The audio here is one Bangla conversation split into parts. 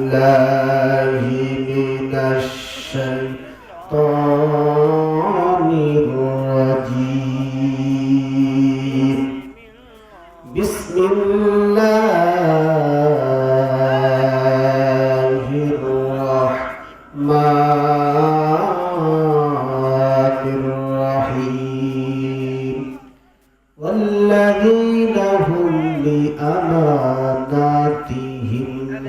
بالله من الشيطان الرجيم بسم الله الرحمن الرحيم والذين هم لأماناتهم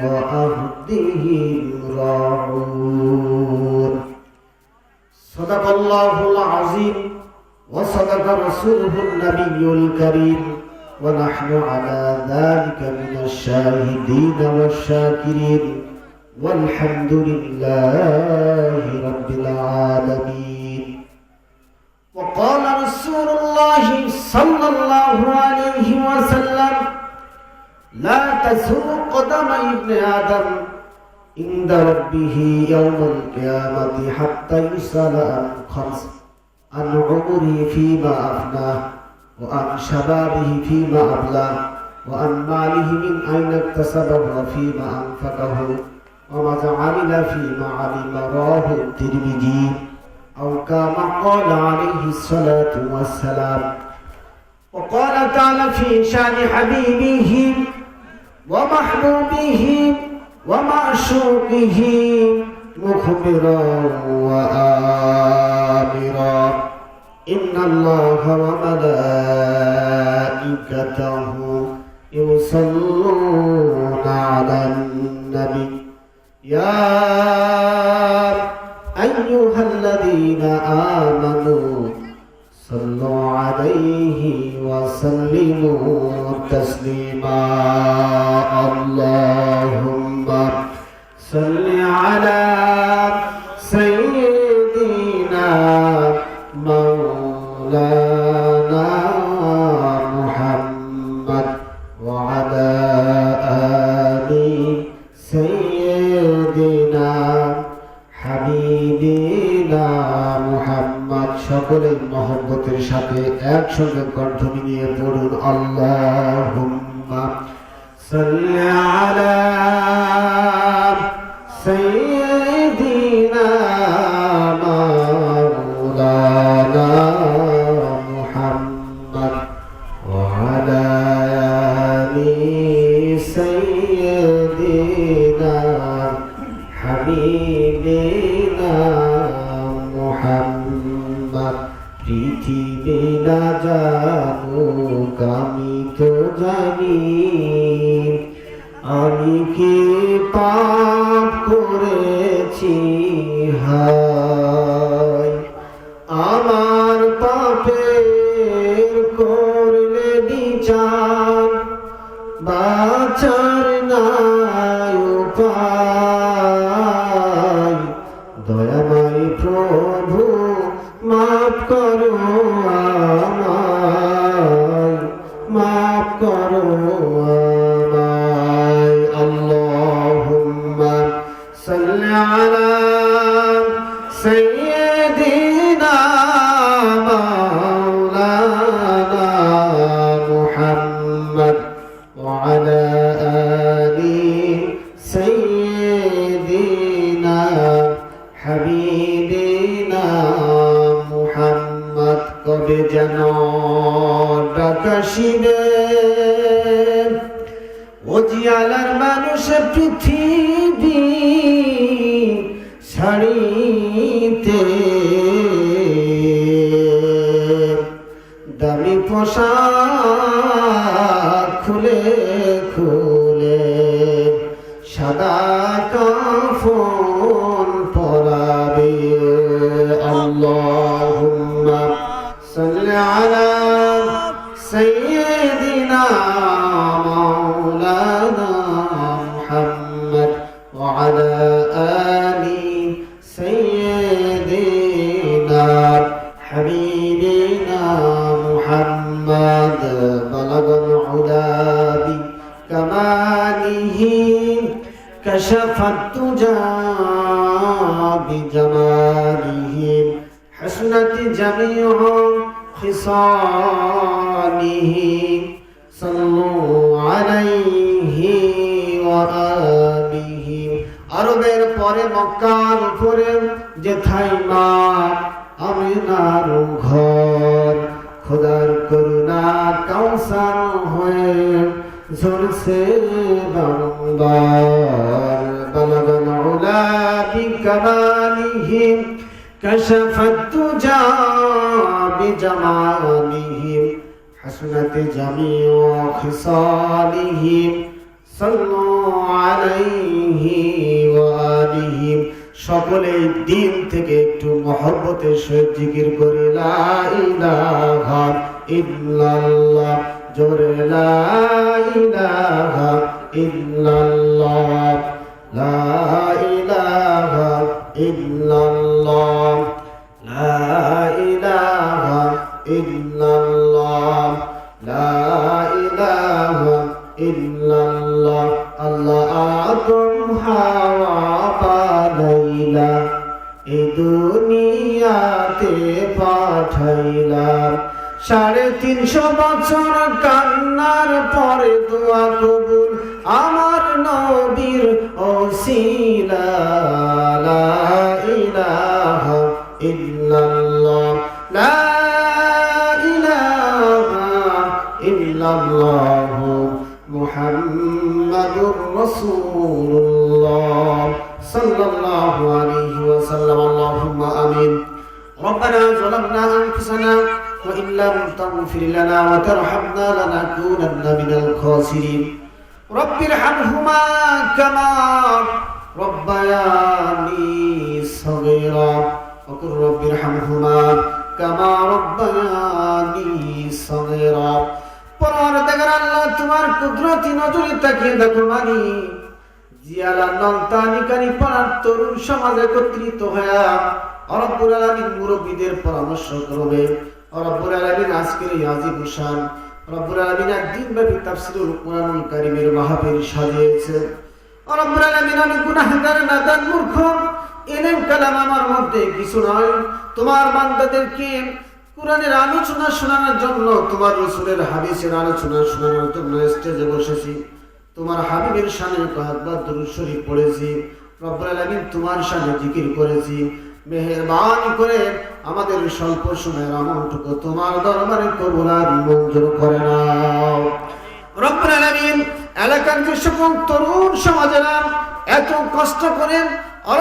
وعهدهم راعون صدق الله العظيم وصدق رسوله النبي الكريم ونحن على ذلك من الشاهدين والشاكرين والحمد لله رب العالمين وقال رسول الله صلى الله عليه وسلم لا تزول قدم ابن آدم عند ربه يوم القيامة حتى يسأل عن خمس عن عمره فيما أفناه وعن شبابه فيما أبلاه وعن ماله من أين اكتسبه وفيما أنفقه وماذا عمل فيما علم رواه الترمذي أو كما قال عليه الصلاة والسلام وقال تعالى في شأن حبيبه ومحبوبه ومعشوقه مخبرا وآمرا إن الله وملائكته يصلون على النبي يا أيها الذين آمنوا صلوا عليه وسلموا تسليما اللهم صل على سيدنا مولانا محمد وعلى آل سيدنا حبيبنا محمد সকলে মহব্বতের সাথে একসঙ্গে কণ্ঠ মিলিয়ে পড়ুন আল্লাহুম্মা সাল্লি আলা সাইয়্যিদিনা মাওলানা মুহাম্মদ ওয়া আলা আলি সাইয়্যিদিনা হাবিবিনা মুহাম্মদ পৃথিবী না জানুক আমি তো জানি আমি কি পাপ করেছি হায় আমার পাপের করলে বিচার বাঁচার নাই উপায় দয়াময় প্রভু মাফ করো আমায় মাফ করো আমায় আল্লাহুম্মা সাল্লি আলা সাইয়্যিদিনা মাওলানা মুহাম্মদ ওয়া আলা আলি সাইয়্যিদিনা হাবিবিনা মুহাম্মদ কবে যেন ডাকাশিবে ওজিয়ালার মানুষ পৃথিবী ছাড়িতে দামি পোশাক খুলে খুলে সাদা কাফন পরাবে আল্লাহুম্মা সাল্লি আলা সাইয়্যিদিনা মাওলানা মুহাম্মদ ওয়া আলা আলি সাইয়্যিদিনা হাবিবিনা মুহাম্মদ বালাগাল হুদা বি কামালিহি كشف الدجى بجماله حسنت جميع خصاله صلوا عليه وآله আরবের পরে মক্কার উপরে যেথায় মা আমিনার ঘর, খোদার করুণা কাউসার হয়ে ঝরছে বারংবার। বালাগাল উলা বিকামালিহি কাশাফাত তুজা বিজামালিহি হাসনাত জামিউ খিসালিহি সাল্লু আলাইহি ওয়া আলিহি। সকলে দিন থেকে একটু মহব্বতের সহিত জিকির করে লা ইলাহা ইল্লাল্লাহ, জোরে লা ইলাহা ইল্লাল্লাহ, লা ইলাহা ইল্লাল্লাহ, লা ইলাহা ইল্লাল্লাহ, লা ইলাহা ইল্লাল্লাহ। আল্লাহ আদম হাওয়া বানাইলা, এই দুনিয়াতে পাঠাইলা। 350 বছর কান্নার পরে দোয়া কবুল আমার নবীর ওসিলা। লা ইলাহা ইল্লাল্লাহ, লা ইলাহা ইল্লাল্লাহ, মুহাম্মাদুর রাসূলুল্লাহ সাল্লাল্লাহু আলাইহি ওয়াসাল্লাম। আল্লাহুম্মা আমিন। রব্বানা যালামনা আনফুসানা ওয়া ইন লাম তাগফির লানা ওয়া তারহামনা লানাকুনান্না মিনাল খাসিরিন। রব্বিরহামহুমা কামা রব্বায়ানি সাগীরা ওয়া কুর রব্বিরহামহুমা কামা রব্বায়ানি সাগীরা। পরওয়ারদিগার আল্লাহ, তোমার কুদরতি নজরে তাকিয়ে দেখো মানি জিয়ালা নলতানিকারী পাড়ার তরুণ সমাজ একত্রিত হয়ে রব্বুল আলামিন মুরব্বীদের পরামর্শ করবে। রব্বুল আলামিন আজকের এই আজিম শান রব্বুল আলামিন একদিন ব্যাপী তাফসীরুল কুরআনুল কারীমের মাহফিল সাজিয়েছে। রব্বুল আলামিন, আমি গুনাহগার নাদান মূর্খ, ইলম কালাম আমার মধ্যে কিছু নয়। তোমার বান্দাদেরকে কুরআনের আলোচনা শোনানোর জন্য, তোমার রাসূলের হাদিসের আলোচনা শোনানোর জন্য স্টেজে বসেছি। তোমার হাবিবের শানে কয়েকবার দুরূদ শরীফ পড়েছি। রব্বুল আলামিন, তোমার শানে জিকির করেছি। মেহেরবানি করে আমাদের স্বল্প সময়ের আমলটুকু তোমার দরবারে কবুল আর মঞ্জুর করে নাও। রব্বুল আলামিন, এলাকার যে সকল তরুণ সমাজেরা এত কষ্ট করে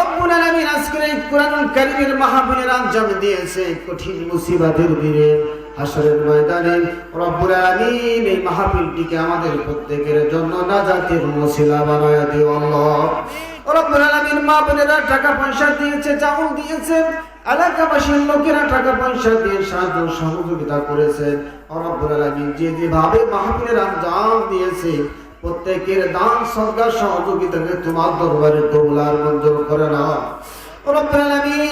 রব্বুল আলামিন আজকের এই কুরআনুল কারীমের মাহফিলের আঞ্জাম দিয়েছে, কঠিন মুসিবতের দিনে হাসরের ময়দানে রব্বুল আলামিন এই মাহফিলটিকে আমাদের প্রত্যেকের জন্য নাজাতের ওসিলা বানায়া দিও আল্লাহ। রব্বুল আলামিন, মা বোনেরা টাকা পয়সা দিয়েছে, চাউল দিয়েছে, এলাকাবাসীর লোকেরা টাকা পয়সা দিয়ে সাহায্য সহযোগিতা করেছে। রব্বুল আলামিন যে যেভাবে মাহফিলের আঞ্জাম দিয়েছে, প্রত্যেকের দান সদকা সহযোগিতাকে তোমার দরবারে কবুল আর মঞ্জুর করে নাও। রব্বুল আলামিন,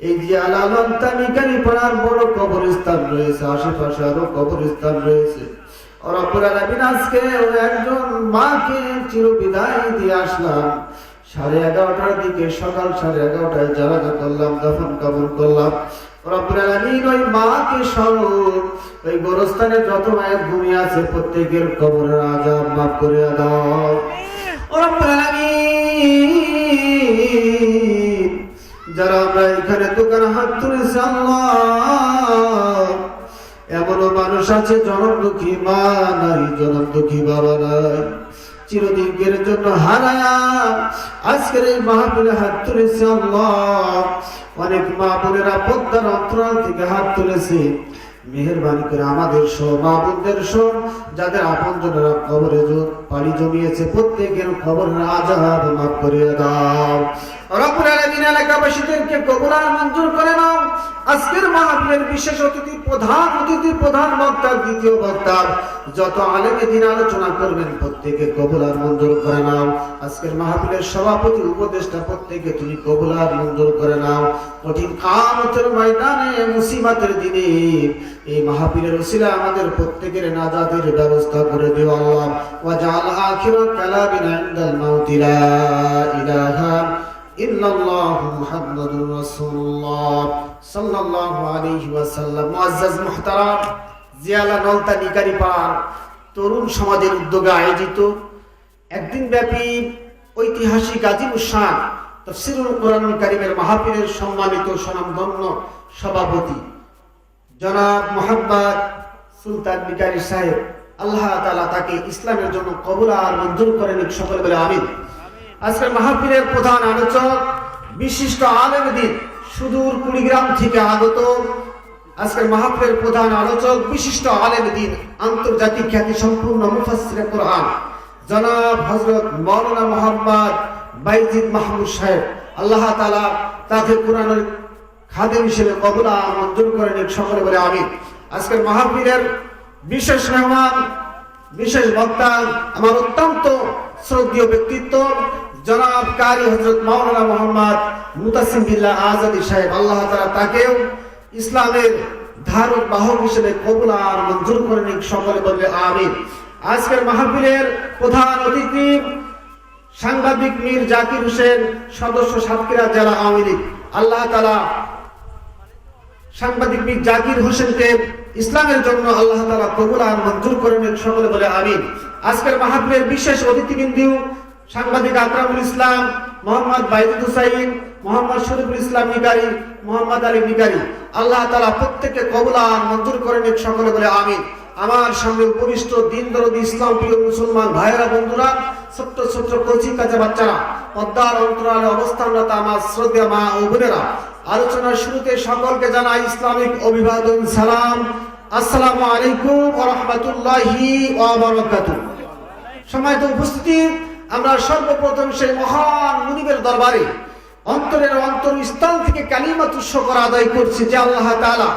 এই যে আলালতানিকারী পাড়ার বড় কবরস্থান রয়েছে, আশেপাশে আরো কবরস্থান রয়েছে। রব্বুল আলামিন, আজকে একজন মাকে চিরবিদায় দিয়ে আসলাম। 11:30টার দিকে, সকাল 11:30টায় জানাজা করলাম, দাফন কাফন করলাম। রব্বুল আলামিন, ওই মাকে স্মরণ, ওই গোরস্থানে যত মায়ের ঘুমিয়ে আছে প্রত্যেকের কবরের আযাব মাফ করে দাও। রব্বুল আলামিন, যারা আমরা এখানে দোকানে হাত তুলেছি আল্লাহ, এমনও মানুষ আছে জনম দুঃখী মা নাই, জনম দুঃখী বাবা নাই, চিরদিনের জন্য হারায়া আজকের এই মাহফিলে হাত তুলেছে আল্লাহ। অনেক মা বোনেরা পদ্মার অন্তরাল থেকে হাত তুলেছে। মেহেরবানি করে আমাদের সহ মা বোনদের সহ যাদের আপনজনেরা কবরে পানি জমিয়েছে প্রত্যেকের কবরের আযাব মাফ করে দাও। রব্বুল আলামিন, এলাকাবাসীদেরকে কবুল আর মঞ্জুর করে নাও। আজকের মাহফিলের বিশেষ অতিথি, প্রধান বক্তা, দ্বিতীয় বক্তা, যত আলেমে দ্বীন আলোচনা করবেন প্রত্যেকে কবুল আর মঞ্জুর করে নাও। আজকের মাহফিলের সভাপতি, উপদেষ্টা, প্রত্যেকে তুমি কবুল আর মঞ্জুর করে নাও। কঠিন কিয়ামতের ময়দানে, মুসিবতের দিনে এই মাহফিলের ওসিলা আমাদের প্রত্যেকের নাজাতের ব্যবস্থা করে দিও আল্লাহ। ওয়াজআল আখিরা কালামিনা ইনদাল মাউতি লা ইলাহা ইল্লাল্লাহু মুহাম্মাদুর রাসূলুল্লাহ সাল্লাল্লাহু আলাইহি ওয়াসাল্লাম। মুআজ্জাজ মুহতারাম, জিয়ালা নলতানিকারী পাড়ার তরুণ সমাজের উদ্যোগে আয়োজিত একদিন ব্যাপী ঐতিহাসিক আজিমুস শান তাফসীরুল কোরআনুল কারীমের মাহফিলের সম্মানিত স্বনামধন্য সভাপতি জনাব মোহাম্মদ সুলতান বিকারী সাহেব, আল্লাহ তাআলা তাকে ইসলামের জন্য কবুল আর মঞ্জুর করেন, সকলে বলে আমিন। আজকের মাহফিলের প্রধান আলোচক বিশিষ্ট আলেম দ্বীন সুদূর কুড়িগ্রাম থেকে আগত। আজকের মাহফিলের প্রধান আলোচক বিশিষ্ট আলেম দ্বীন আন্তর্জাতিক খ্যাতি সম্পূর্ণ মুফাসসিরে কোরআন জনাব হযরত মাওলানা মোহাম্মদ বাইজিদ মাহমুদ সাহেব, আল্লাহ তাআলা তাকে কোরআনের খাদেম হিসেবে কবুল আর মঞ্জুর করেন, সকলে বলে আমিন। আজকের মাহফিলের বিশেষ মেহমান, বিশেষ বক্তা আমার অত্যন্ত শ্রদ্ধেয় ব্যক্তিত্ব জনাব কারি হযরত মাওলানা মোহাম্মদ মুতাসিম বিল্লাহ আজাদী সাহেব, আল্লাহ তাআলা তাকেও ইসলামের ধারক বাহক হিসেবে কবুল আর মঞ্জুর করেন, সকলে বলে আমিন। আজকের মাহফিলের প্রধান অতিথি সাংবাদিক মীর জাকির হোসেন, সদস্য সাতক্ষীরা জেলা আওয়ামী লীগ, আল্লাহ তাআলা সাংবাদিক মীর জাকির হোসেনকে ইসলামের জন্য আল্লাহ তাআলা কবুল আর মঞ্জুর করেন, সকলে বলে আমিন। আজকের মাহফিলের বিশেষ অতিথিবৃন্দ সাংবাদিক আকরামুল ইসলাম, মোহাম্মদ বাইজিদ হুসাইন, মোহাম্মদ শরীফুল ইসলাম নিকারী, মোহাম্মদ আলী নিকারী, আল্লাহ তাআলা প্রত্যেককে কবুল আর মঞ্জুর করেন, সকলে বলে আমিন। আমার সামনে উপবিষ্ট দিন দরদি ইসলাম প্রিয় মুসলমান ভাইয়েরা, বন্ধুরা, ছোট্ট ছোট্ট কচি কাঁচা বাচ্চারা, পদ্মার অন্তরালে অবস্থানরত আমার শ্রদ্ধেয় মা ও বোনেরা, আলোচনার শুরুতে সকলকে জানাই ইসলামিক অভিবাদন সালাম, আসসালামু আলাইকুম ওয়া রাহমাতুল্লাহি ওয়া বারাকাতুহু। সম্মানিত উপস্থিতি, আমরা সর্বপ্রথম সেই মহান মুনিবের দরবারে অন্তরের অন্তরস্থল থেকে কালিমাতুশ শুকর আদায় করছি যে আল্লাহ তাআলা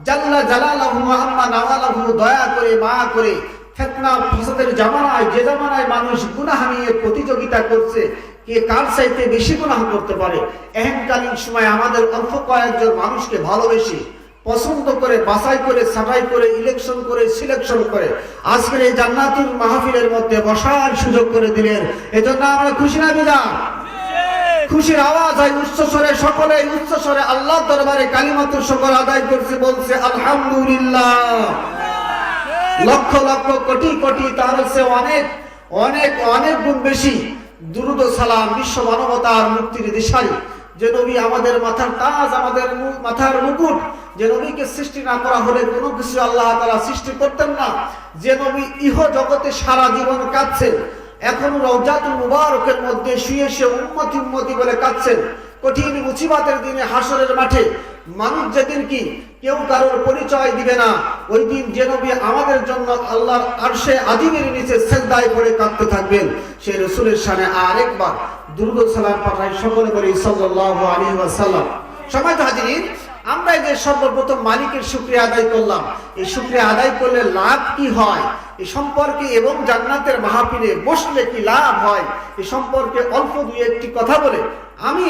জাল্লা জালালাহু ওয়া আম্মা নাওয়ালাহু দয়া করে মায়া করে ফিতনা ফাসাদের জামানায়, যে জামানায় মানুষ গুনাহ নিয়ে প্রতিযোগিতা করছে কে কার চাইতে বেশি গুনাহ করতে পারে, এহেনকালীন সময় আমাদের অল্প কয়েকজন মানুষকে ভালোবেসে পছন্দ করে বাছাই করে ছাঁটাই করে ইলেকশন করে সিলেকশন করে আজকের এই জান্নাতুল মাহফিলের মধ্যে বসার সুযোগ করে দিলেন। এজন্য আমরা খুশি না বিদায়? খুশির আওয়াজ হয় উচ্চ স্বরে, সকলে উচ্চ স্বরে আল্লাহর দরবারে কালিমাতুশ শুকর আদায় করছে, বলছে আলহামদুলিল্লাহ। লক্ষ লক্ষ কোটি কোটি তার চেয়ে অনেক অনেক অনেক গুণ বেশি দুরূদ ও সালাম বিশ্ব মানবতার মুক্তির দিশারি যে নবী আমাদের মাথার তাজ, আমাদের মাথার মুকুট, যে নবীকে সৃষ্টি না করা হলে কোনো কিছু আল্লাহ তাআলা সৃষ্টি করতেন না, যে নবী ইহ জগতে সারা জীবন কাঁদছেন, এখন রওজাতুল মুবারকের মধ্যে শুয়ে শুয়ে উম্মতি উম্মতি বলে কাঁদছেন, কঠিন মুসিবতের দিনে হাসরের মাঠে মানুষ যেদিন কি কেউ কারোর পরিচয় দিবে না, ওই দিন যে নবী আমাদের জন্য আল্লাহর আরশে আজিমের নিচে সিজদায় পড়ে কাঁদতে থাকবেন, সেই রাসূলের শানে আরেকবার দুরূদ ও সালাম পাঠাই, সকলে বলি সাল্লাল্লাহু আলাইহি ওয়াসাল্লাম। সম্মানিত হাজিরিন, আমরা এই যে সর্বপ্রথম মালিকের শুকরিয়া আদায় করলাম, এই শুকরিয়া আদায় করলে লাভ কি হয় এই সম্পর্কে এবং জান্নাতের মাহফিলে বসলে কি লাভ হয় এই সম্পর্কে অল্প দুই একটি কথা বলে আমি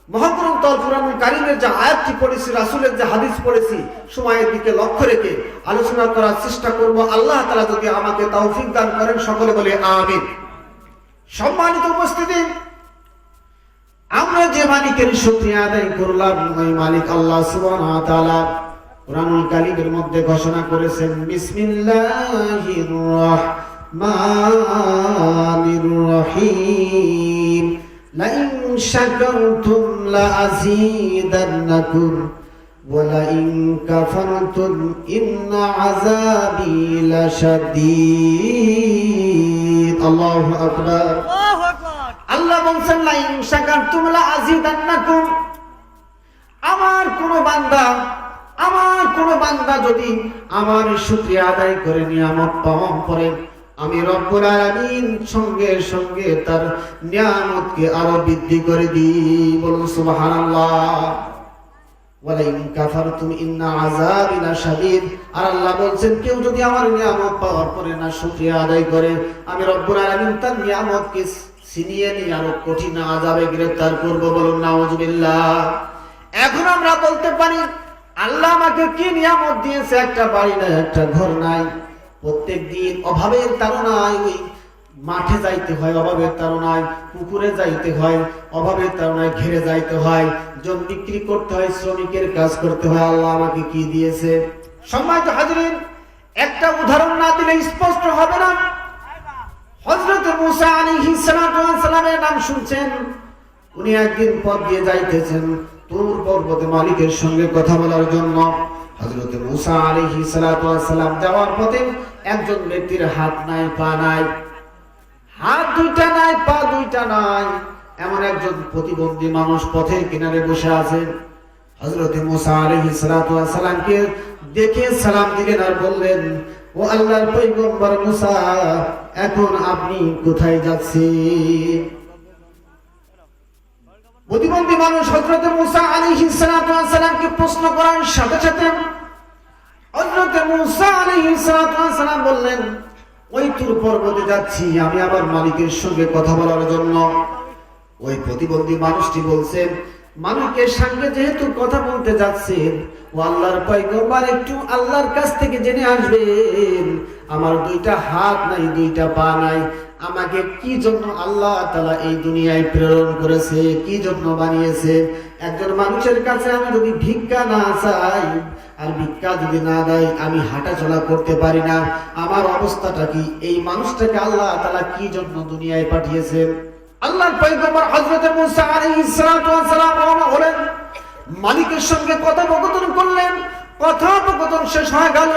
মহাগ্রন্থ আল কুরআনুল কারীমের যে আয়াতটি পড়েছি, রাসূলের যে হাদিস পড়েছি, সময়ের দিকে লক্ষ্য রেখে আলোচনা করার চেষ্টা করব। আল্লাহ তাআলা যদি আমাকে তৌফিক দান করেন, সকলে বলে আমিন। সম্মানিত উপস্থিতি, আমরা যে মালিকের শুকরিয়া আদায় করলাম, ওই মালিক আল্লাহ সুবহানাহু ওয়া তাআলা কুরআনুল কারীমের মধ্যে ঘোষণা করেছেন, বিসমিল্লাহির রাহমানির রহিম, লাইন শাকারতুম লাযীদান্নাকুম ওয়া লাইন কাফারতুম ইন্না আযাবি লাশাদীদ। আল্লাহু আকবার। আল্লাহ বলছেন, লাইন শাকারতুম লাযীদান্নাকুম, আমার কোন বান্দা যদি আমার শুকরিয়া আদায় করে নিয়ামত পালন করে, আমি রব্বুল আলামিন সঙ্গে সঙ্গে তার নিয়ামতকে আরো বৃদ্ধি করে দিই। বলুন সুবহানাল্লাহ। ওয়ালাইন কাফারতুম ইন্না আযাবি লাশাদীদ। আর আল্লাহ বলছেন, কেউ যদি আমার নিয়ামত পাওয়ার পরে না শুকরিয়া আদায় করে, আমি রব্বুল আলামিন তার নিয়ামতকে ছিনিয়ে নিয়ে আরো কঠিন আযাবে গ্রেফতার করব। বলুন নাউযুবিল্লাহ। এখন আমরা বলতে পারি, আল্লাহ আমাকে কি নিয়ামত দিয়েছে? একটা বাড়ি নাই, একটা ঘর নাই, প্রত্যেক দিন অভাবের তাড়নায় ওই মাঠে যাইতে হয়, অভাবের তাড়নায় পুকুরে যাইতে হয়, অভাবের তাড়নায় ঘেরে যাইতে হয়, জমি বিক্রি করতে হয়, শ্রমিকের কাজ করতে হয়। আল্লাহ আমাকে কি দিয়েছে? সম্মানিত হাজিরিন, একটা উদাহরণ না দিলে স্পষ্ট হবে না। হযরত মুসা আলাইহিস সালাতু ওয়াস সালামের নাম শুনছেন। উনি একদিন পথ দিয়ে যাইতেছেন তুর পর্বতে মালিকের সঙ্গে কথা বলার জন্য। হযরত মুসা আলাইহিস সালাতু ওয়াস সালাম যাওয়ার পথে একজন ব্যক্তির হাত নাই, পা নাই, হাত দুইটা নাই, পা দুইটা নাই, এমন একজন প্রতিবন্ধী মানুষ পথের কিনারে বসে আছেন। হযরত মুসা আলাইহিস সালাতু ওয়াস সালামকে দেখে সালাম দিলেন আর বললেন, ও আল্লাহর পয়গম্বর মুসা, এখন আপনি কোথায় যাচ্ছেন? প্রতিবন্ধী মানুষ হযরত মুসা আলাইহিস সালাতু ওয়াস সালামকে প্রশ্ন করার সাথে সাথে হযরত মুসা আলাইহিস সালাতু ওয়াস সালাম বললেন, ওই তুর পর্বতে যাচ্ছি আমি আমার মালিকের সঙ্গে কথা বলার জন্য। ওই প্রতিবন্ধী মানুষটি বলছেন, মালিকের সঙ্গে যেহেতু কথা বলতে যাচ্ছেন, ও আল্লাহর পয়গম্বর একটু আল্লাহর কাছ থেকে জেনে আসবেন, আমার দুইটা হাত নাই, দুইটা পা নাই, আমাকে কি জন্য আল্লাহ তাআলা এই দুনিয়ায় প্রেরণ করেছে, কি জন্য বানিয়েছে? একজন মানুষের কাছে আমি যদি ভিক্ষা না চাই আর ভিক্ষা যদি না দেয়, আমি হাঁটা চলা করতে পারি না, আমার অবস্থাটা কি? এই মানুষটাকে আল্লাহ তাআলা কি জন্য দুনিয়ায় পাঠিয়েছেন? আল্লাহর পয়গম্বর হযরত মুসা আলাইহিস সালাতু ওয়াস সালাম রওনা হলেন, মালিকের সঙ্গে কথোপকথন করলেন। কথোপকথন শেষ হয়ে গেল।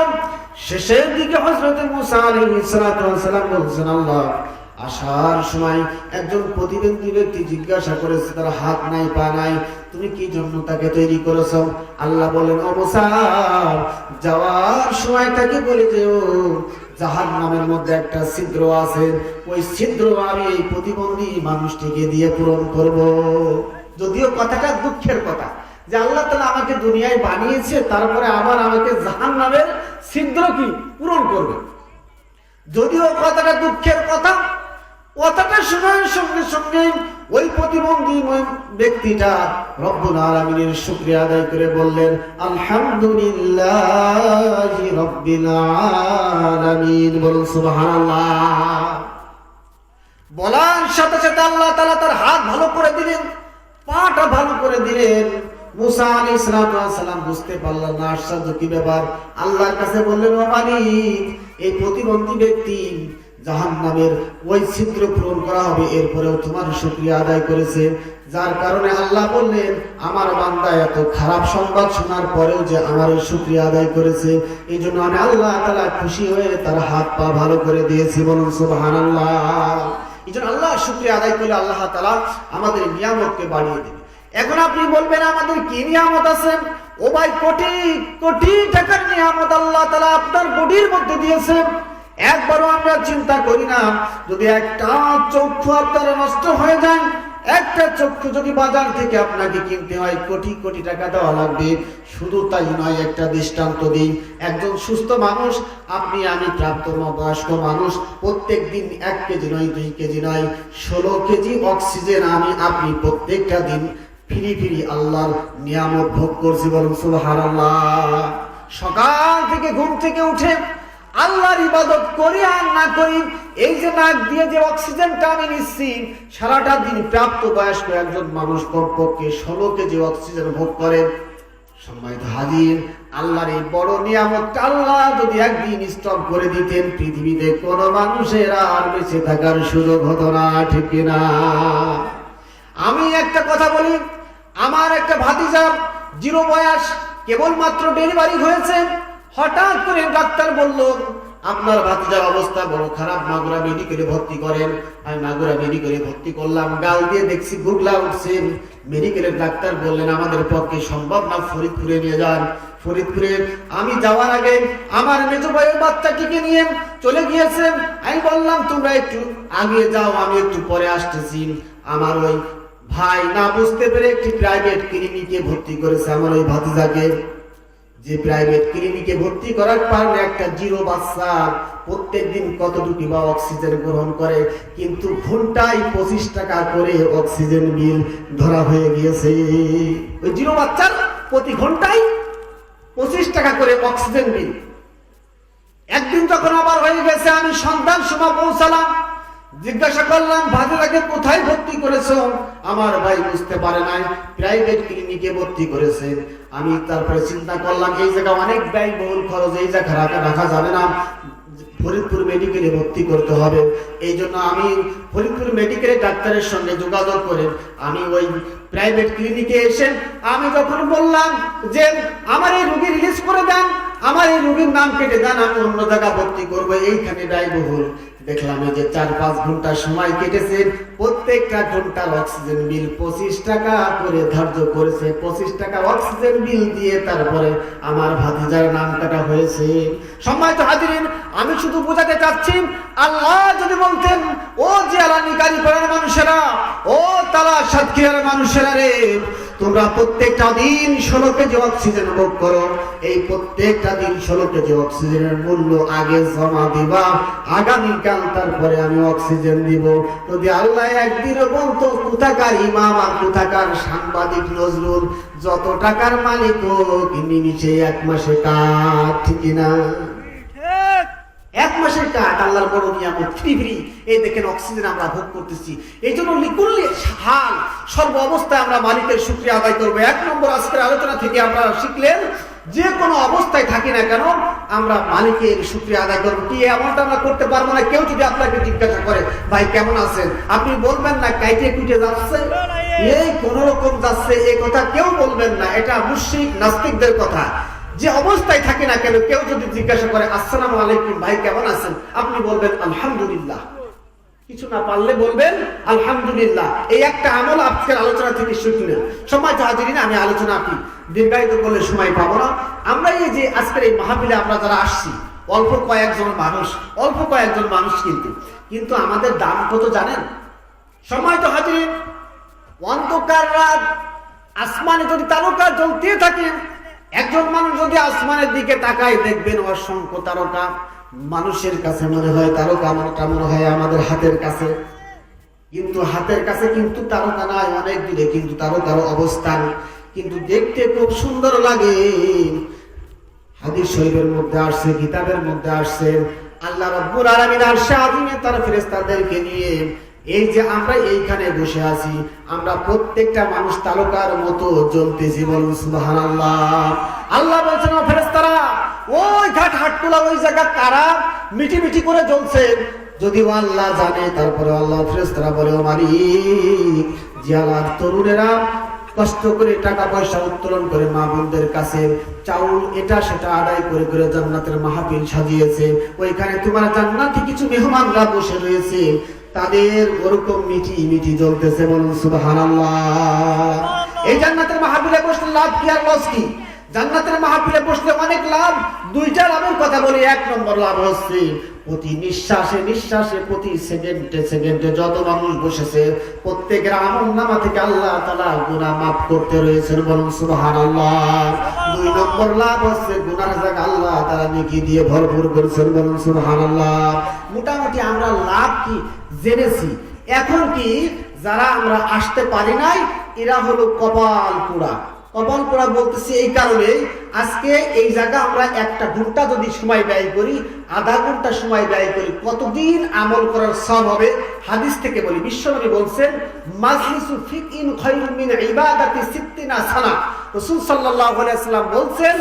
শেষের দিকে হযরত মুসা আলাইহিস সালাতু ওয়াস সালাম বলছেন, আল্লাহ, আসার সময় একজন প্রতিবন্ধী ব্যক্তি জিজ্ঞাসা করেছে, তার হাত নাই, পা নাই, তুমি কি জন্য তাকে তৈরি করেছো? আল্লাহ বলেন, ও মুসা, যাওয়ার সময় তাকে বলে যেও জাহান্নামের মধ্যে একটা ছিদ্র আছে, ওই ছিদ্র আমি এই প্রতিবন্ধী মানুষটিকে দিয়ে পূরণ করব। যদিও কথাটা দুঃখের কথা যে আল্লাহ তাআলা আমাকে দুনিয়ায় বানিয়েছে, তারপরে আবার আমাকে জাহান্নামের ছিদ্র কি পূরণ করবে। যদিও কথাটা দুঃখের কথা, কথাটা শোনার সঙ্গে সঙ্গে ওই প্রতিবন্ধী ব্যক্তিটা রব্বুল আলামিনের শুকরিয়া আদায় করে বললেন, আলহামদুলিল্লাহি রাব্বিল আলামিন। বলুন সুবহানাল্লাহ। বলার সাথে সাথে আল্লাহ তাআলা তার হাত ভালো করে দিলেন, পাটা ভালো করে দিলেন। মুসা আলাইহিস সালাম বুঝতে পারলেন না আশ্চর্য কি ব্যাপার। আল্লাহর কাছে বললেন, ও মালিক, এই প্রতিবন্ধী ব্যক্তি জাহান্নামের ওই ছিদ্র পূরণ করা হবে, এরপরেও তোমার শুকরিয়া আদায় করেছে, যার কারণে আল্লাহ বললেন, আমার বান্দা এত খারাপ সংবাদ শোনার পরেও যে আমার শুকরিয়া আদায় করেছে, এই জন্য আমি আল্লাহ তাআলা খুশি হয়ে তার হাত পা ভালো করে দিয়েছি। বলুন সুবহানাল্লাহ। এই জন্য আল্লাহ শুকরিয়া আদায় করলে আল্লাহ তাআলা আমাদের নিয়ামতকে বাড়িয়ে দেবে। এখন আপনি বলবেন, আমাদের কি নিয়ামত আছে? ও ভাই, কোটি কোটি টাকার নিয়ামত আল্লাহ তাআলা আপনার বডির মধ্যে দিয়েছেন। একবারও আমরা চিন্তা করি না, যদি একটা চক্ষু আপনার নষ্ট হয়ে যায়, একটা চক্ষু যদি বাজার থেকে আপনাকে কিনতে হয়, কোটি কোটি টাকা দেওয়া লাগবে। শুধু তাই নয়, একটা দৃষ্টান্ত দিই। একজন সুস্থ মানুষ, আপনি আমি প্রাপ্তবয়স্ক মানুষ, প্রত্যেক দিন 1 কেজি নয়, 2 কেজি নয়, 16 কেজি অক্সিজেন আমি আপনি প্রত্যেকটা দিন ফিরি ফিরি আল্লাহর নিয়ামত ভোগ করছি। বলুন সুবহানাল্লাহ। সকাল থেকে ঘুম থেকে উঠে আল্লাহর ইবাদত করি আর না করি, এই যে নাক দিয়ে যে অক্সিজেনটা আমি নিচ্ছি, সারাটা দিন প্রাপ্তবয়স্ক একজন মানুষ কমপক্ষে 16 কেজি অক্সিজেন ভোগ করেন। সম্মানিত হাজির, আল্লাহর এই বড় নিয়ামতটা আল্লাহ যদি একদিন স্টপ করে দিতেন, পৃথিবীতে কোনো মানুষের আর বেঁচে থাকার সুযোগ হতো না, ঠিক না? আমি একটা কথা বলি, আমার একটা ভাতিজা, 0 বয়স, কেবলমাত্র ডেলিভারি হয়েছে। হঠাৎ করে ডাক্তার বলল, আপনার ভাতিজার অবস্থা বড় খারাপ, মাগুরা মেডিকেলে ভর্তি করেন। আমি মাগুরা মেডিকেলে ভর্তি করলাম, গাল দিয়ে দেখছি গুগলা উঠছে। মেডিকেলের ডাক্তার বললেন, আমাদের পক্ষে সম্ভব না, ফরিদপুরে নিয়ে যান। ফরিদপুরে আমি যাওয়ার আগে আমার মেজো ভাইয়ের বাচ্চাটিকে নিয়ে চলে গিয়েছেন। আমি বললাম, তোমরা একটু আগে যাও, আমি একটু পরে আসতেছি। আমার ওই ভাই না বুঝতে পেরে একটি প্রাইভেট ক্লিনিকে ভর্তি করেছে আমার ওই ভাতিজাকে। যে প্রাইভেট ক্লিনিকে ভর্তি করার কারণে একটা 0 বাচ্চা প্রত্যেকদিন কতটুকু বা অক্সিজেন গ্রহণ করে, কিন্তু ঘন্টায় 25 টাকা করে অক্সিজেন বিল ধরা হয়ে গিয়েছে। ওই 0 বাচ্চার প্রতি ঘন্টায় 25 টাকা করে অক্সিজেন বিল। একদিন যখন আবার হয়ে গেছে, আমি সন্তান সময় পৌঁছালাম, জিজ্ঞাসা করলাম, ভাতিজাকে কোথায় ভর্তি করেছো? আমার ভাই বুঝতে পারে নাই, প্রাইভেট ক্লিনিকে ভর্তি করেছে। আমি তারপরে চিন্তা করলাম, এই জায়গা অনেক ব্যয়বহুল খরচ, এই জায়গা রাখা যাবে না, ফরিদপুর মেডিকেলে ভর্তি করতে হবে। এই জন্য আমি ফরিদপুর মেডিকেলের ডাক্তারের সঙ্গে যোগাযোগ করে আমি ওই প্রাইভেট ক্লিনিকে এসে আমি যখন বললাম যে আমার এই রোগী রিলিজ করে দেন, আমার এই রোগীর নাম কেটে দেন, আমি অন্য জায়গায় ভর্তি করবো, এইখানে ব্যয়বহুল। দেখলাম যে 4-5 ঘন্টা সময় কেটেছে, প্রত্যেকটা ঘন্টার অক্সিজেন বিল 25 টাকা করে ধার্য করেছে। 25 টাকা অক্সিজেন বিল দিয়ে তারপরে আমার ভাতিজার নাম কাটা হয়েছে। সম্মানিত হাজিরিন, আমি শুধু বোঝাতে চাচ্ছি, আল্লাহ যদি বলতেন ও জিয়ালানি গাড়িপাড়ার মানুষেরা, ও তারা সাতক্ষীরার মানুষেরা রে, তোমরা প্রত্যেকটা দিন 16 কেজি অক্সিজেন ভোগ করো, এই প্রত্যেকটা দিন 16 কেজি অক্সিজেনের মূল্য আগে জমা দিবা, আগামীকাল তারপরে আমি অক্সিজেন দিব। যদি আল্লাহ একদিনও বলতো কোথাকার ইমাম আর কোথাকার সাংবাদিক নজরুল, যত টাকার মালিক হোক নিমিষে 1 মাসে কাট, ঠিক না? 1 মাসের কাট আল্লাহর বড় নিয়ামত, ফ্রি। এই দেখেন অক্সিজেন আমরা ভোগ করতেছি। এই জন্য লিকুল্লি হাল, সর্ব অবস্থায় আমরা মালিকের শুকরিয়া আদায় করবো। 1 নম্বর আজকের আলোচনা থেকে আমরা শিখলেন, যে কোনো অবস্থায় থাকি না কেন আমরা মালিকের শুকরিয়া আদায় করবো। কি এমনটা আমরা করতে পারবো না? কেউ যদি আপনাকে জিজ্ঞাসা করে ভাই কেমন আছেন, আপনি বলবেন না কাইটে কুইটে যাচ্ছে, এই কোন রকম যাচ্ছে, এই কথা কেউ বলবেন না। এটা মুশরিক নাস্তিকদের কথা। যে অবস্থায় থাকি না কেন কেউ যদি জিজ্ঞাসা করে আসসালামু আলাইকুম ভাই কেমন আছেন, আপনি বলবেন আলহামদুলিল্লাহ। কিছু না পারলে বলবেন আলহামদুলিল্লাহ। এই একটা আমল আজকের আলোচনা থেকে শিখলেন। সময় হাজিরিন, আমি আলোচনা কি দীর্ঘায়িত করলে সময় পাবো না। আমরা এই যে আজকের এই মাহফিলে আমরা যারা আসছি, অল্প কয়েকজন মানুষ কিন্তু আমাদের দাম কত জানেন? সময় তো হাজিরিন, অন্ধকার রাত আসমানে যদি তারকা জ্বলতে থাকে, একজন মানুষ যদি আসমানের দিকে তাকায় দেখবেন অসংখ্য তারকা। মানুষের কাছে মনে হয় তারকা, মনে হয় আমাদের হাতের কাছে, কিন্তু হাতের কাছে কিন্তু তারকা নাই, অনেক দূরে কিন্তু তারকার অবস্থান, কিন্তু দেখতে খুব সুন্দর লাগে। হাদিস শরীফের মধ্যে আসছে, কিতাবের মধ্যে আসছে, আল্লাহ রাব্বুল আলামিন আরশে আজিমে তার ফেরেশতাদেরকে নিয়ে এই যে আমরা এইখানে বসে আছি, আমরা প্রত্যেকটা মানুষ তারকার মতো জ্বলতেছি, বলুন সুবহানাল্লাহ। আল্লাহ বলছেন ও ফেরেশতারা, ওই ঘাট হাটকুলা ওই জায়গা কারা মিটি মিটি করে জ্বলছে, যদিও আল্লাহ জানে, তারপরে আল্লাহ ফেরেশতারা বলে ও মালিক, জিয়ালার তরুণেরা কষ্ট করে টাকা পয়সা উত্তোলন করে মা বোনদের কাছে চাউল এটা সেটা আদায় করে করে জান্নাতের মাহফিল সাজিয়েছে, ওইখানে তোমার জান্নাতি কিছু মেহমানরা বসে রয়েছে, তাদের ওরকম মিটি মিটি জ্বলতেছে, বলুন সুবহানাল্লাহ। এই জান্নাতের মাহফিলে বসলে লাভ কি আর লস কি? জান্নাতের মাহফিলে বসলে অনেক লাভ। 2টা লাভের কথা বলি। 1 নম্বর লাভ হচ্ছে প্রতি নিঃশ্বাসে নিঃশ্বাসে, প্রতি সেকেন্ডে সেকেন্ডে যত মানুষ বসেছে প্রত্যেকের আমলনামা থেকে আল্লাহ তাআলা গুনাহ মাফ করতে রয়েছেন, বলুন সুবহানাল্লাহ। 2 নম্বর লাভ হচ্ছে গুনাহের জায়গা আল্লাহ তাআলা নেকি দিয়ে ভরপুর করেছেন, বলুন সুবহানাল্লাহ। মোটামুটি আমরা লাভ কি জেনেছি। এখন কি যারা আমরা আসতে পারি নাই, এরা হলো কপাল পোড়া। কপাল পোড়া বলতেছি এই কারণে, আজকে এই জায়গা আমরা 1 ঘন্টা যদি সময় ব্যয় করি, আধা ঘন্টা সময় ব্যয় করি, কতদিন আমল করার সওয়াব হবে? হাদিস থেকে বলি, বিশ্বনবী বলছেন মাজলিসু ফিকইন খায়রুম মিন ইবাদাতি 60 সানা। রাসূল সাল্লাল্লাহু আলাইহি ওয়াসাল্লাম বলছেন,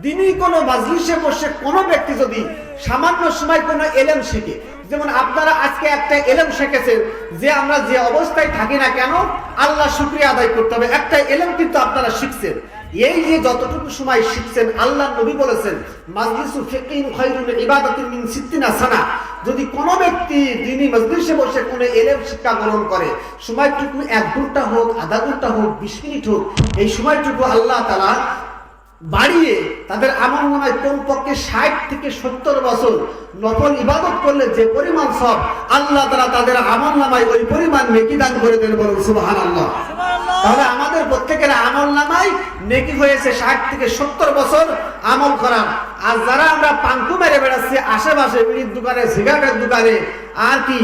দিনই কোনো মাজলিসে বসে কোনো ব্যক্তি যদি সামান্য সময় কোনো ইলম শিখে, যেমন আপনারা আজকে একটা ইলম শিখেছেন, যে আমরা যে অবস্থায় থাকি না কেন আল্লাহ শুকরিয়া আদায় করতে হবে, একটা ইলম কিন্তু আপনারা শিখছেন। এই যে যতটুকু সময় শিখছেন, আল্লাহ নবী বলেছেন মাজলিসু ফিকইন খায়রুন মিন ইবাদাতিন মিন 60 সানা। যদি কোনো ব্যক্তি দিনী মজলিসে বসে কোনো ইলম শিক্ষা গ্রহণ করে, সময়টুকু 1 ঘন্টা হোক, আধা ঘন্টা হোক, 20 মিনিট হোক, এই সময়টুকু আল্লাহ তাআলা বাড়িয়ে তাদের আমলনামায় কমপক্ষে 60 থেকে 70 বছর নফল ইবাদত করলে যে পরিমাণ সব, আল্লাহ তাআলা তাদের আমলনামায় ওই পরিমাণ নেকি দান করে দেন, বলুন সুবহানাল্লাহ। তাহলে আমাদের প্রত্যেকের আমলনামায় নেকি হয়েছে 60 থেকে 70 বছর আমল করার। আর যারা আমরা পাঙ্কু মেরে বেড়াচ্ছি আশেপাশে, বিড়ির দোকানে, সিগারেটের দোকানে, আর কি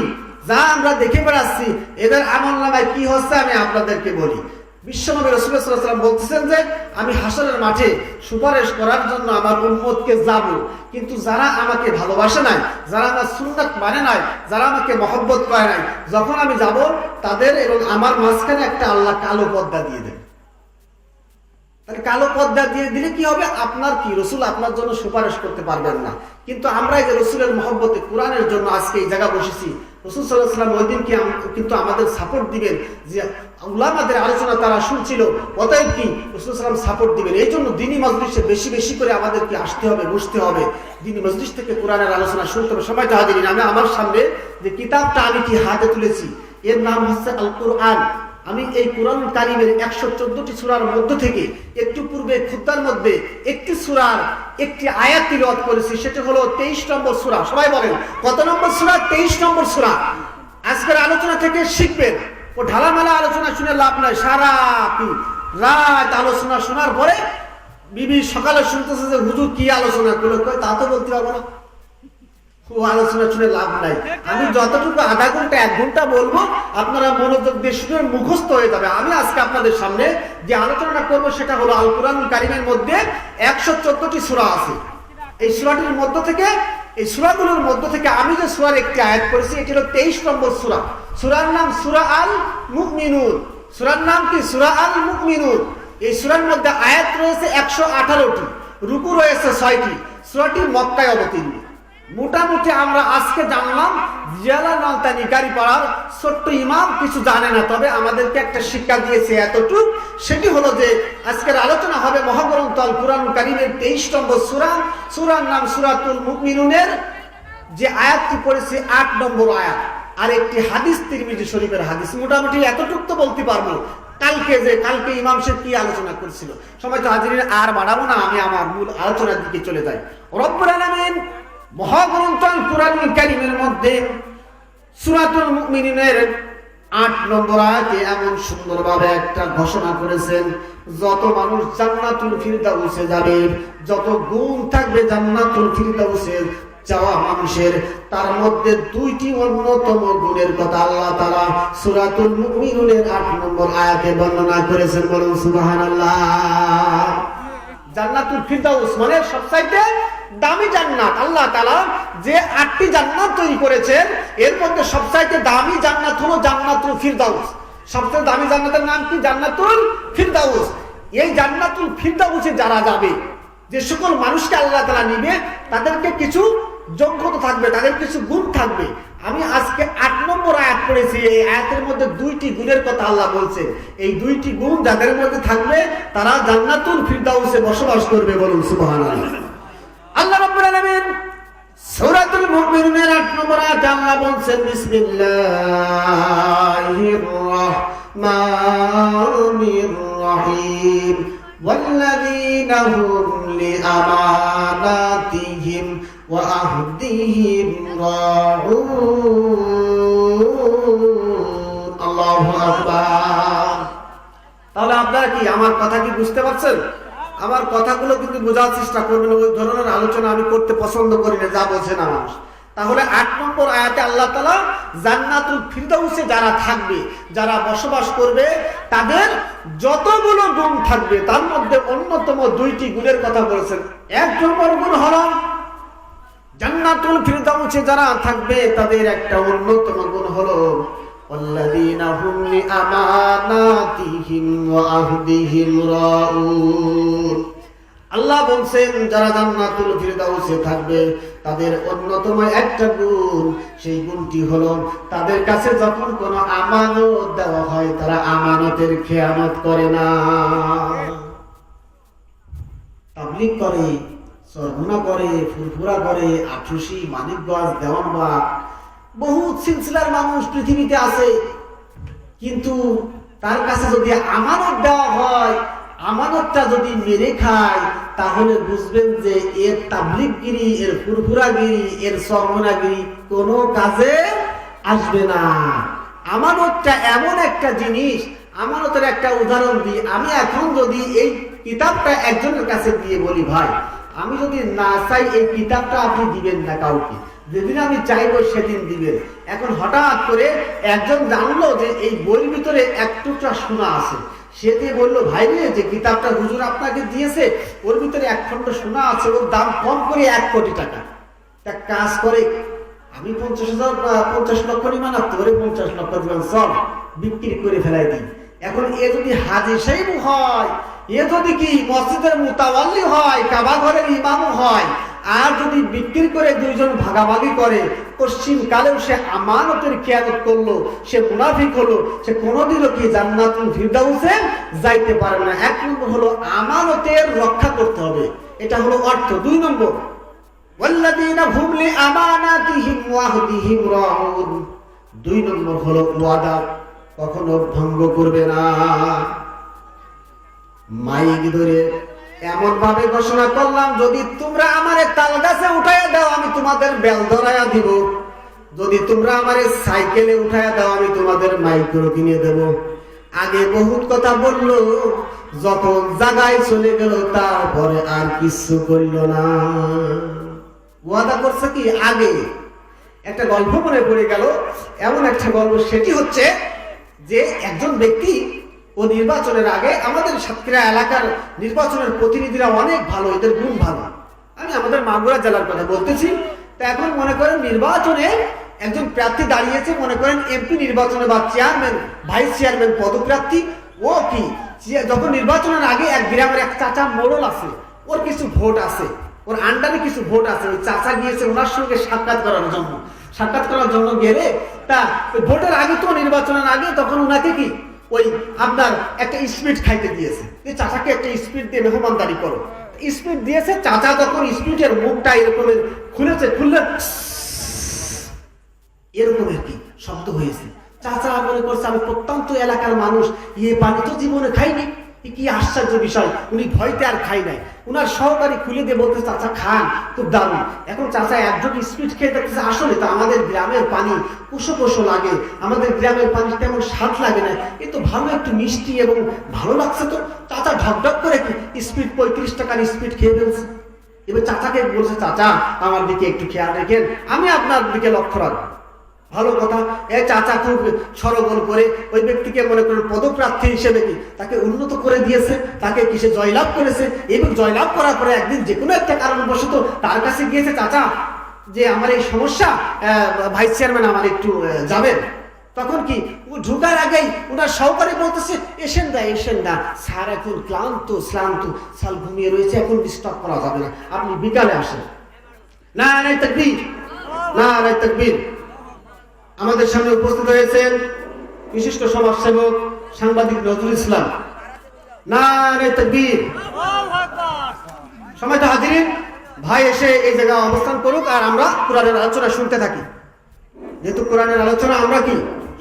যা আমরা দেখে বেড়াচ্ছি, এদের আমলনামায় কি হচ্ছে আমি আপনাদেরকে বলি। বিশ্বনবী রাসূলুল্লাহ সাল্লাল্লাহু আলাইহি ওয়াসাল্লাম বলতেছেন যে আমি হাসরের মাঠে সুপারিশ করার জন্য আমার উম্মতকে যাব, কিন্তু যারা আমাকে ভালোবাসে নাই, যারা আমার সুন্নাত মানে নাই, যারা আমাকে মহব্বত করে নাই, যখন আমি যাব তাদের এবং আমার মাঝখানে একটা আল্লাহ কালো পর্দা দিয়ে দেন। তাহলে কালো পর্দা দিয়ে দিলে কি হবে? আপনার কি রসুল আপনার জন্য সুপারিশ করতে পারবেন না। কিন্তু আমরা এই যে রসুলের মহব্বতে কোরআনের জন্য আজকে এই জায়গা বসেছি, রসুল সাল্লাল্লাহু আলাইহি ওয়াসাল্লাম ওই দিন কিন্তু আমাদের সাপোর্ট দিবেন, যে উলামাদের আলোচনা তারা শুনছিল, অতএব কি রসুল সাল্লাল্লাহু সাপোর্ট দিবেন। এই জন্য দ্বীনি মজলিসে বেশি বেশি করে আমাদেরকে আসতে হবে, বসতে হবে, দ্বীনি মজলিস থেকে কোরআনের আলোচনা শুনতে হবে। সবাই হাজিরিন, আমি আমার সামনে যে কিতাবটা আমি কি হাতে তুলেছি, এর নাম হচ্ছে আল কোরআন। আমি এই কোরআন কারিমের 114টি সূরার মধ্য থেকে একটু পূর্বে খুতবার মধ্যে একটি সূরার একটি আয়াত তিলাওয়াত করেছি, সেটা হলো 23 নম্বর সূরা। সবাই বলেন কত নম্বর সূরা? 23 নম্বর সূরা। আজকের আলোচনা থেকে শিখবেন। ও ঢালামালা আলোচনা শুনে লাভ নাই। সারা রাত আলোচনা শোনার পরে বিবি সকালে শুনতেছে যে হুজুর কি আলোচনা করলো, তা তো বলতে পারবো না, ও আলোচনা শুনে লাভ নাই। আমি যতটুকু আধা ঘন্টা 1 ঘন্টা বলবো, আপনারা মনোযোগ দিয়ে শুনে মুখস্থ হয়ে যাবে। আমি আজকে আপনাদের সামনে যে আলোচনাটা করবো সেটা হলো আল কোরআনুল কারীমের মধ্যে 114টি সূরা আছে। এই সূরাটির মধ্য থেকে, এই সূরাগুলোর মধ্য থেকে আমি যে সূরার একটি আয়াত করেছি, এটি হলো 23 নম্বর সূরা। সূরার নাম সূরা আল মুমিনুন। সূরার নাম কি? সূরা আল মুমিনুন। এই সূরার মধ্যে আয়াত রয়েছে 118টি, রুকু রয়েছে 6টি। সূরাটি মক্কায় অবতীর্ণ। মোটামুটি আমরা আজকে জানলাম, জিয়ালাল কারি পাড়ার ছোট্ট ইমাম কিছু জানে না, তবে আমাদেরকে একটা শিক্ষা দিয়েছে এতটুকু, সেটি হলো যে আজকের আলোচনা হবে মহাগ্রন্থ আল কোরআনুল কারীমের 23 নম্বর সূরা। সূরার নাম সূরাতুল মুমিনুনের যে আয়াতটি পড়েছে 8 নম্বর আয়াত, আর একটি হাদিস তিরমিজি শরীফের হাদিস। মোটামুটি এতটুকু তো বলতে পারবো। কালকে ইমাম সাহেব কি আলোচনা করেছিল। সবাই তো হাজিরিন, আর বাড়াবো না, আমি আমার মূল আলোচনার দিকে চলে যাই। রব্বুল আলামিন মহাগ্রন্থ আল কোরআনুল কারীমের মধ্যে সূরাতুল মুমিনুনের 8 নম্বর আয়াতে এমন সুন্দরভাবে একটা ঘোষণা করেছেন, যত মানুষ জান্নাতুল ফিরদাউসে যাবে, যত গুণ থাকবে জান্নাতুল ফিরদাউসে যাওয়া মানুষের, তার মধ্যে 2টি অন্যতম গুণের কথা আল্লাহ তাআলা সূরাতুল মুমিনুনের 8 নম্বর আয়াতে বর্ণনা করেছেন। বলুন সুবহানাল্লাহ। জান্নাতুল ফিরদাউস মানে সবচাইতে দামি জান্নাত। আল্লাহ তাআলা যে 8টি জান্নাত তৈরি করেছেন, এর মধ্যে সবচাইতে দামি জান্নাত হলো জান্নাতুল ফিরদাউস। সবচেয়ে দামি জান্নাতের নাম কি? জান্নাতুল ফিরদাউস। এই জান্নাতুল ফিরদাউসে যারা যাবে, যে সকল মানুষকে আল্লাহ তাআলা নিবে, তাদেরকে কিছু যোগ্যতা থাকবে, তাদের কিছু গুণ থাকবে। আমি আজকে 8 নম্বর আয়াত পড়েছি। এই আয়াতের মধ্যে 2টি গুণের কথা আল্লাহ বলছে। এই 2টি গুণ যাদের মধ্যে থাকবে, তারা জান্নাতুল ফিরদাউসে বসবাস করবে। বলুন সুবহানাল্লাহ। আল্লাহ রাব্বুল আলামিন সূরাতুল মুমিনুনের 8 নম্বর আয়াতে আল্লাহ বলছেন, বিসমিল্লাহির রাহমানির রহিম, ওয়াল্লাযীনা হুম লিআমানাতিহিম ওয়া আহদিহিম রাউন। আল্লাহু আকবার। তাহলে আপনারা কি আমার কথা কি বুঝতে পারছেন? আমার কথাগুলো কিন্তু বোঝার চেষ্টা করবেন। ওই ধরনের আলোচনা আমি করতে পছন্দ করি না, যা বোঝে না মানুষ। তাহলে 8 নম্বর আয়াতে আল্লাহ তাআলা জান্নাতুল ফিরদাউসে যারা থাকবে, যারা বসবাস করবে, তাদের যতগুলো গুণ থাকবে, তার মধ্যে অন্যতম 2টি গুণের কথা বলেছেন। 1 নম্বর গুণ হলো জান্নাতুল ফিরদাউসে যারা থাকবে, তাদের একটা অন্যতম গুণ হলো ওয়াল্লাযীনা হুম লিআমানাতিহিম ওয়া আহদিহিম রাউন। আল্লাহ বলছেন, যারা জান্নাতুল ফিরদাউসে থাকবে, তাদের অন্যতম একটা গুণ, সেই গুণটি হলো তাদের কাছে যখন কোনো আমানত দেওয়া হয়, তারা আমানতের খেয়ানত করে না। তাবলীগ করে, সরমনা করে, ফুরফুরা করে, আঠুসি, মানিকগঞ্জ, দেওয়ানবাগ, বহুত সিলসিলার মানুষ পৃথিবীতে আছে। কিন্তু তার কাছে যদি আমানত দেওয়া হয়, আমানতটা যদি মেরে খায়, তাহলে বুঝবেন যে এর তাবলীগগিরি, এর ফুরফুরাগিরি, এর সরমনাগিরি কোনো কাজে আসবে না। আমানতটা এমন একটা জিনিস, আমানতের একটা উদাহরণ দিই। আমি এখন যদি এই কিতাবটা একজনের কাছে দিয়ে বলি, ভাই আমি যদি না চাই এই কিতাবটা আপনি দিবেন না কাউকে, যেদিন আমি চাইবো সেদিন দিবেন। এখন হঠাৎ করে একজন জানলো যে এই বইয়ের ভিতরে 1 টুকরা সোনা আছে, সে দিয়ে বললো, ভাই রে, যে কিতাবটা হুজুর আপনাকে দিয়েছে, ওর ভিতরে 1 খণ্ড সোনা আছে, ওর দাম কম করে 1 কোটি টাকা। তা কাজ করে, আমি 50 লক্ষ নিমান, তোরে 50 লক্ষ দিবেন, চল বিক্রি করে ফেলাই দিই। এখন এ যদি হাজী সাহেব হয়, এ যদি কি মসজিদের মুতাওয়াল্লি হয়, কাবা ঘরের ইমামও হয়, আর যদি বিক্রি করে দুইজন ভাগাভাগি করে, পশ্চিম কালেও সে আমানতের খেয়ানত করলো, সে মুনাফিক হলো, সে কোনোদিনও কি জান্নাতুল ফিরদাউসে যাইতে পারবে না। এক নম্বর হলো আমানতের রক্ষা করতে হবে, এটা হলো অর্থ। দুই নম্বর ওয়াল্লাযীনা হুম লিআমানাতিহিম ওয়া আহদিহিম রাউন, দুই নম্বর হলো ওয়াদা কখনো ভঙ্গ করবে না। মাইক ধরে এমন ভাবে ঘোষণা করলাম, যদি তোমরা আমারে তাল গাছে উঠাইয়া দাও আমি তোমাদের বেল ধরাইয়া দিব, যদি তোমরা আমারে সাইকেলে উঠাইয়া দাও আমি তোমাদের মাইক্রো কিনে দেব। আগে বহুত কথা বললো, যখন জায়গায় চলে গেল তারপরে আর কিছু করল না। ওয়াদা করছে কি আগে। একটা গল্প মনে পড়ে গেল, এমন একটা গল্প, সেটি হচ্ছে যে একজন ব্যক্তি ও নির্বাচনের আগে, আমাদের সাতক্ষীরা এলাকার নির্বাচনের প্রতিনিধিরা অনেক ভালো, এদের গুণ ভালো, আমি আমাদের মাগুরা জেলার কথা বলতেছি। তা এখন মনে করেন নির্বাচনে একজন প্রার্থী দাঁড়িয়েছে, মনে করেন এমপি নির্বাচনে বা চেয়ারম্যান ভাইস চেয়ারম্যান পদপ্রার্থী। ও কি যখন নির্বাচনের আগে এক গ্রামের এক চাচা মোড়ল আছে, ওর কিছু ভোট আছে, ওর আন্ডারে কিছু ভোট আছে, ওই চাচা গিয়েছে ওনার সঙ্গে সাক্ষাৎ করার জন্য গেলে, তা ভোটের আগে তো নির্বাচনের আগে তখন ওনাকে কি ওই আপনার একটা স্পিড খাইতে দিয়েছে, যে চাচাকে একটা স্পিড দিয়ে মেহমানদারি করো। স্পিড দিয়েছে, চাচা তখন স্পিডের মুখটা এরকম খুলেছে, খুললে এরকমের কি শব্দ হয়েছে। চাচা মনে করছে আমি প্রত্যন্ত এলাকার মানুষ, ইয়ে পানি তো জীবনে খাইনি, কি আশ্চর্য বিষয়। উনি ভয়তে আর খাই নাই, উনার সহকারী খুলে দিয়ে বলতে চাচা খান, খুব দারুণ। এখন চাচা একজন স্পিড খেয়ে দেখতেছে আসলে তো আমাদের গ্রামের পানি কুসো লাগে, আমাদের গ্রামের পানি তেমন স্বাদ লাগে না, এ তো ভালো একটু মিষ্টি এবং ভালো লাগছে। তো চাচা ঢকঢক করে কি স্পিড 35 টাকার স্পিড খেয়ে ফেলছে। এবার চাচাকে বলছে চাচা আমার দিকে একটু খেয়াল রেখেন, আমি আপনার দিকে লক্ষ্য রাখবো। ভালো কথা। এ চাচা খুব সরবল করে ওই ব্যক্তিকে মনে করেন পদপ্রার্থী হিসেবে কি তাকে উন্নত করে দিয়েছে, তাকে কিসে জয়লাভ করেছে। এবং জয়লাভ করার পরে একদিন যে কোনো একটা কারণবশত তার কাছে গিয়েছে, চাচা যে আমার এই সমস্যা, ভাইস চেয়ারম্যান আমার একটু যাবেন। তখন কি ও ঢুকার আগেই ওনার সহকারী বলতেছে এসেন না স্যার, এখন ক্লান্ত সাল ঘুমিয়ে রয়েছে, এখন ডিস্টার্ব করা যাবে না, আপনি বিকালে আসেন। নারে তাকবীর, নারে তাকবীর। আমাদের সামনে উপস্থিত হয়েছেন বিশিষ্ট সমাজসেবক সাংবাদিক নজরুল ইসলাম। নারে তাকবীর। সময়ত হাজিরিন, ভাই এসে এই জায়গায় অবস্থান করুক আর আমরা কোরআনের আলোচনা শুনতে থাকি। যেহেতু কোরআনের আলোচনা আমরা কি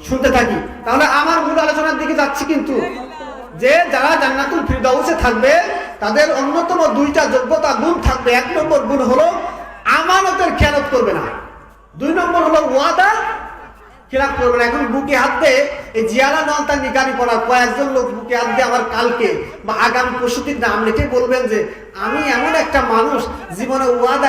শুনতে থাকি, তাহলে আমার মূল আলোচনার দিকে যাচ্ছি। কিন্তু যে যারা জান্নাতুল ফিরদাউসে থাকবে তাদের অন্যতম দুইটা যোগ্যতা গুণ থাকবে। এক নম্বর গুণ হলো আমানতের খেয়ানত করবে না, দুই নম্বর হলো ওয়াদা খেলাপ করবে না। এখন বুকে হাত দিয়ে এই জিয়ারা নলতা নিকানি পড়ার কয়েকজন লোক বুকে হাত দিয়ে আমার কালকে বা আগামী পরশুদিন নাম লিখে বলবেন যে আমি এমন একটা মানুষ জীবনে ওয়াদা